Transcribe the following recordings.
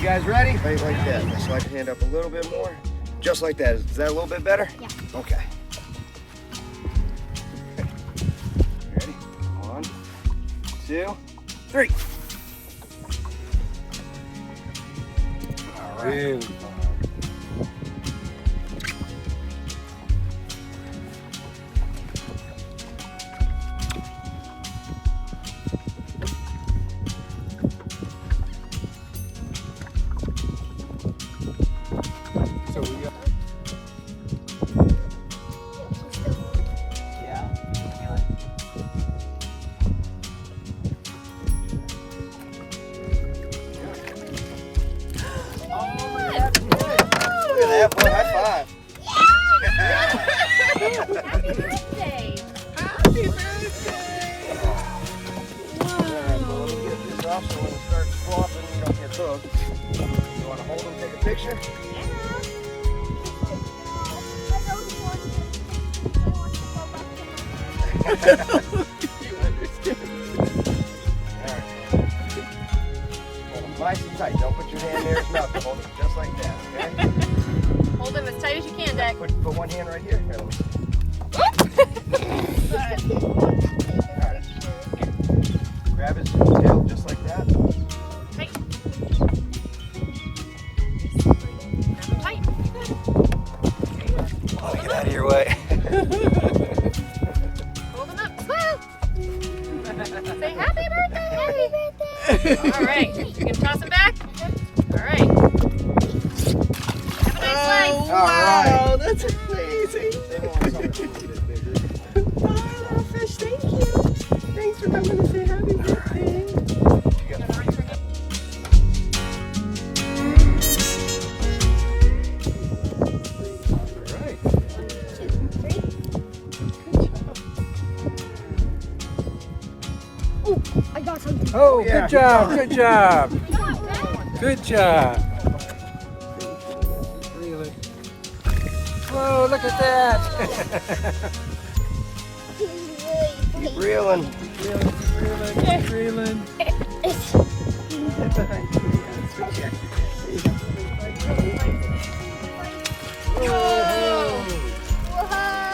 guys ready? Right like that. Now slide your hand up a little bit more. Just like that. Is that a little bit better? Yeah. Okay. Ready? 1, 2, 3. All right. Really? So we got. Yeah. Look at that, boy. High five. Happy birthday! Happy birthday! Alright, well, let me get this off so when it starts flopping, you don't get hooked. You want to hold them, take a picture? Alright. Hold them nice and tight. Don't put your hand near his mouth. Hold it just like that, okay? Hold them as tight as you can, Deck. Put one hand right here. Here, let me see. Alright. Grab his tail just like that. Tight. Grab them tight. Oh, get out of your way. Hold them up. Woo! Say happy birthday! Happy birthday! All right. You can toss them back? All right. Have a nice life. All right. That's amazing. They want something a little bit bigger. Oh, fish, thank you. Thanks for coming to say happy birthday. You got Right. I got something. Oh, Yeah. good job, good job. Good job. Really? Whoa, look at that. keep reeling. Reeling.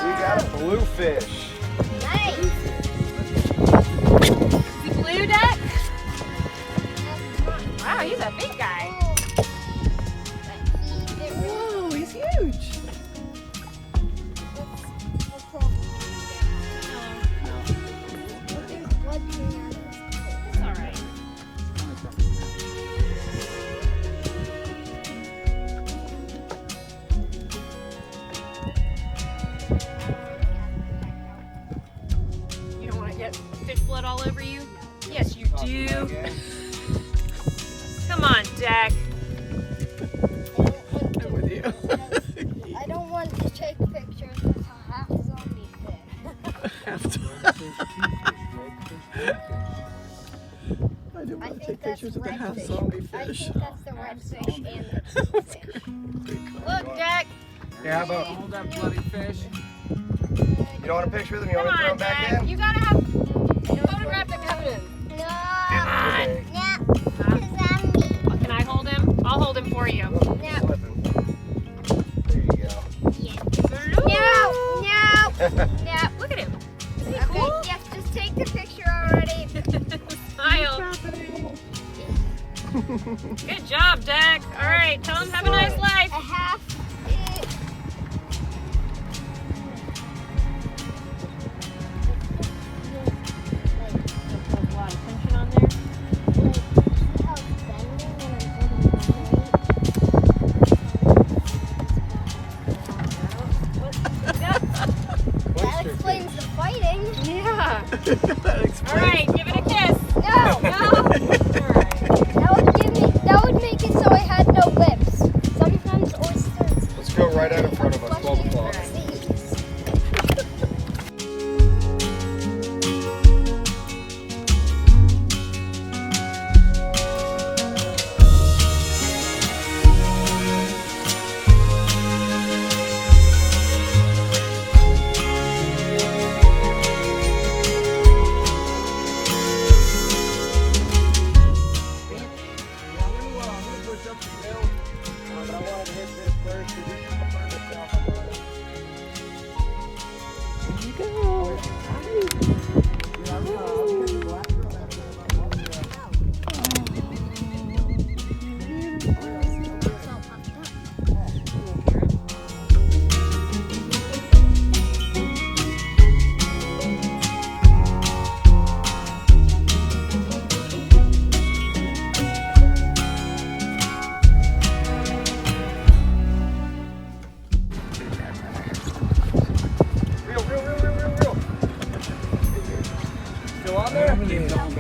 We got a bluefish. Nice. The blue Deck? Wow, he's a big guy. Whoa, he's huge. It's all right. You don't want to get fish blood all over you? Yes, you do. Come on, Deck. I'm with you. I don't want to take pictures with a half zombie I didn't I want to think take that's pictures of the half redfish. zombie I fish. think that's the redfish and the fish. Look, Deck. Yeah, how about, Hold that bloody fish. you don't want a picture of them? You Come want to throw on, them back Deck. in? You gotta have photographic evidence. No, Okay. no, zombie. Can I hold him? I'll hold him for you. Oh, slipping. There you go. No, no, no. Look at him. Isn't he Okay, cool? yes, just take the picture already. Smile. Good job, Deck. All right, tell him have a nice life. A half. A lot of tension on there. That explains the fighting. Yeah. That explains. All right, give it a kiss. No, No. All right. that would make it so I had no lips. Sometimes oysters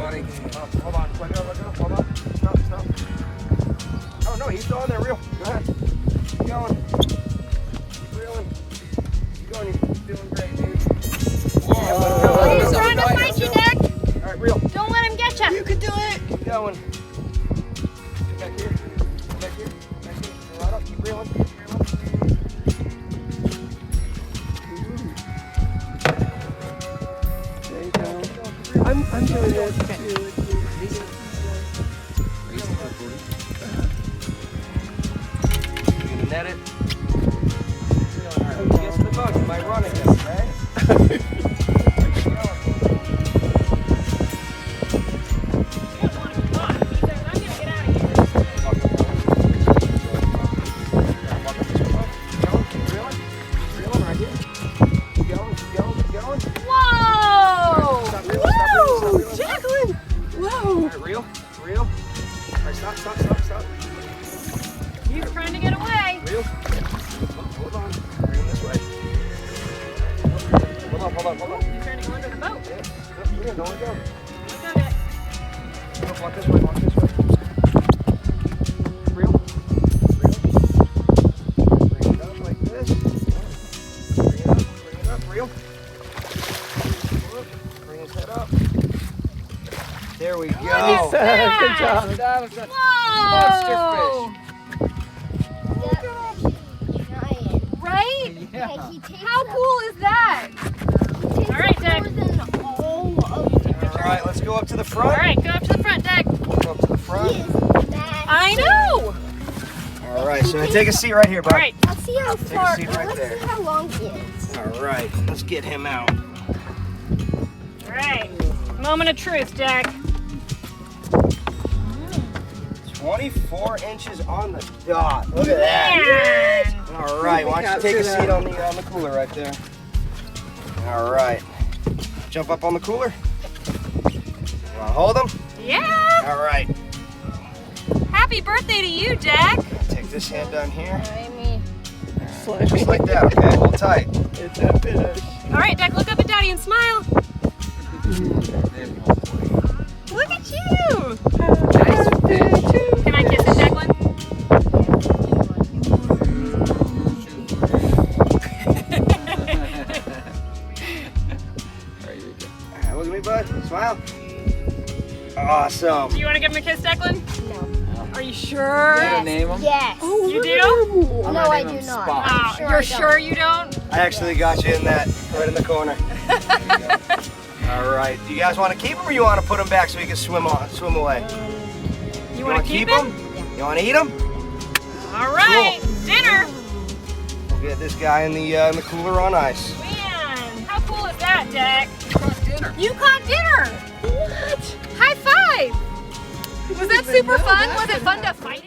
buddy. Hold on. Let go. Hold on. Stop. Oh, no, he's still on there. Reel. Go ahead. Keep going. Keep reeling. Keep going. You're doing great, dude. Oh, he's trying to fight you, Dick. All right, reel. Don't let him get you. You can do it. Keep going. Get back here. Get back here. Back here. Right up. Keep reeling. Keep reeling. There you go. I'm doing it too. You're gonna net it. All right, when you get to the boat, you might run again, okay? Whoa! Whoa, Jacqueline! Whoa! Reel. All right, stop. He's trying to get away. Reel. Hold on. Bring him this way. Hold on. He's trying to go under the boat. Reel, don't let go. Look at it. Walk this way. Reel. Bring it up like this. Bring it up. Reel. Bring his head up. There we go. Good job. That was a Whoa! monster That was giant. Right? fish. He takes How cool is that? All right, Dick. All of All right, let's go up to the All front. right, go up to the front deck. Go up to the He front. is massive. I know. All right, so take a seat right here, bud. All right. Let's see how a far. seat right Let's there. see how long he is. All right, let's get him out. All right. Moment of truth, Jack. 24 inches on the dot. Look at that. Man. All right, why don't you take a seat on the cooler right there. All right. Jump up on the cooler. You want to hold him? Yeah. All right. Happy birthday to you, Jack. Take this hand down here. Slimy. Just like that, okay? Hold tight. It's a finish. All right, Jack, look up at Daddy and smile. Look at you. Can I kiss it, Declan? All right, look at me, bud. Smile. Awesome. Do you want to give him a kiss, Declan? No. Are you sure? Yes. name him? Yes. Oh, You look do? at him. I'm No, gonna I name do him not. Spot. Oh, Sure I you're don't. sure you don't? I actually got you in that right in the corner. All right. Do you guys want to keep him or you want to put him back so he can swim away? You want to keep him? You want to eat him? All right, dinner. We'll get this guy in the cooler on ice. Man, how cool is that, Jack? Dinner. You caught dinner. What? High five. Was that super fun? Was it fun to fight it?